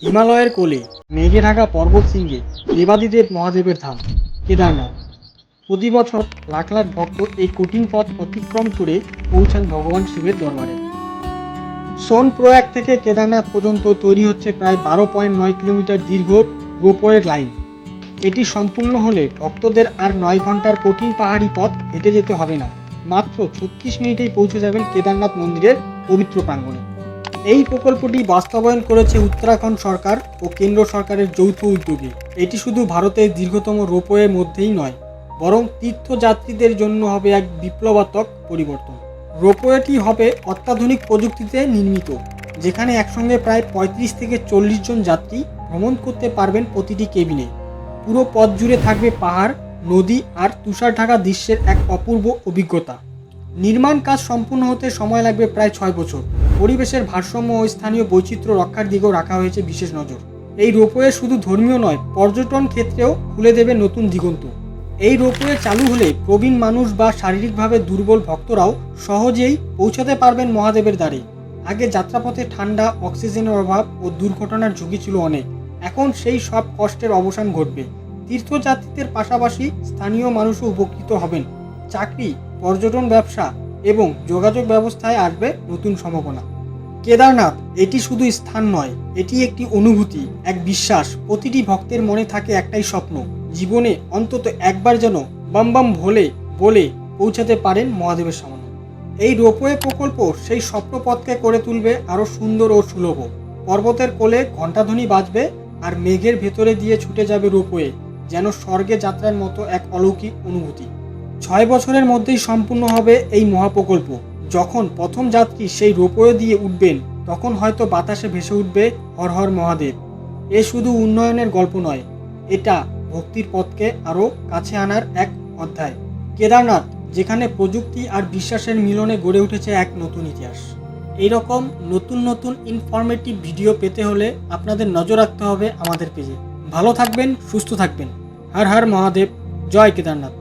হিমালয়ের কোলে মেঘে ঢাকা পর্বত শৃঙ্গে দেবাদিদেব মহাদেবের ধাম কেদারনাথ। প্রতি বছর লাখ লাখ ভক্ত এই কঠিন পথ অতিক্রম করে পৌঁছান ভগবান শিবের দরবারে। সোনপ্রয়াগ থেকে কেদারনাথ পর্যন্ত তৈরি হচ্ছে প্রায় 12.9 কিলোমিটার দীর্ঘ রোপওয়ে লাইন। এটি সম্পূর্ণ হলে ভক্তদের আর 9 ঘন্টার কঠিন পাহাড়ি পথ হেঁটে যেতে হবে না, মাত্র 36 মিনিটেই পৌঁছে যাবেন কেদারনাথ মন্দিরের পবিত্র প্রাঙ্গণে। এই প্রকল্পটি বাস্তবায়ন করেছে উত্তরাখণ্ড সরকার ও কেন্দ্র সরকারের যৌথ উদ্যোগে। এটি শুধু ভারতের দীর্ঘতম রোপওয়ের মধ্যেই নয়, বরং তীর্থযাত্রীদের জন্য হবে এক বিপ্লবাত্মক পরিবর্তন। রোপওয়েটি হবে অত্যাধুনিক প্রযুক্তিতে নির্মিত, যেখানে একসঙ্গে প্রায় 35 থেকে 40 জন যাত্রী ভ্রমণ করতে পারবেন প্রতিটি কেবিনে। পুরো পথ জুড়ে থাকবে পাহাড়, নদী আর তুষার ঢাকা দৃশ্যের এক অপূর্ব অভিজ্ঞতা। নির্মাণ কাজ সম্পূর্ণ হতে সময় লাগবে প্রায় 6 বছর। পরিবেশের ভারসাম্য ও স্থানীয় বৈচিত্র্য রক্ষার দিকেও রাখা হয়েছে বিশেষ নজর। এই রোপওয়ে শুধু ধর্মীয় নয়, পর্যটন ক্ষেত্রেও খুলে দেবে নতুন দিগন্ত। এই রোপওয়ে চালু হলে প্রবীণ মানুষ বা শারীরিকভাবে দুর্বল ভক্তরাও সহজেই পৌঁছাতে পারবেন মহাদেবের দ্বারে। আগে যাত্রাপথে ঠান্ডা, অক্সিজেনের অভাব ও দুর্ঘটনার ঝুঁকি ছিল অনেক। এখন সেই সব কষ্টের অবসান ঘটবে। তীর্থযাত্রীদের পাশাপাশি স্থানীয় মানুষও উপকৃত হবেন। চাকরি, পর্যটন ব্যবসা এবং যোগাযোগ ব্যবস্থায় আসবে নতুন সম্ভাবনা। কেদারনাথ এটি শুধু স্থান নয়, এটি একটি অনুভূতি, এক বিশ্বাস। প্রতিটি ভক্তের মনে থাকে একটাই স্বপ্ন, জীবনে অন্তত একবার যেন বাম বাম ভোলে বলে পৌঁছাতে পারেন মহাদেবের সামনে। এই রোপওয়ে প্রকল্প সেই স্বপ্নপথকে করে তুলবে আরও সুন্দর ও সুলভ। পর্বতের কোলে ঘণ্টাধ্বনি বাজবে আর মেঘের ভেতরে দিয়ে ছুটে যাবে রোপওয়ে, যেন স্বর্গে যাত্রার মতো এক অলৌকিক অনুভূতি। 6 বছরের মধ্যেই সম্পূর্ণ হবে এই মহাপ্রকল্প। যখন প্রথম যাত্রী সেই রোপওয়ে দিয়ে উঠবেন, তখন হয়তো বাতাসে ভেসে উঠবে হর হর মহাদেব। এ শুধু উন্নয়নের গল্প নয়, এটা ভক্তির পথকে আরও কাছে আনার এক অধ্যায়। কেদারনাথ, যেখানে প্রযুক্তি আর বিশ্বাসের মিলনে গড়ে উঠেছে এক নতুন ইতিহাস। এইরকম নতুন নতুন ইনফরমেটিভ ভিডিও পেতে হলে আপনাদের নজর রাখতে হবে আমাদের পেজে। ভালো থাকবেন, সুস্থ থাকবেন। হর হর মহাদেব, জয় কেদারনাথ।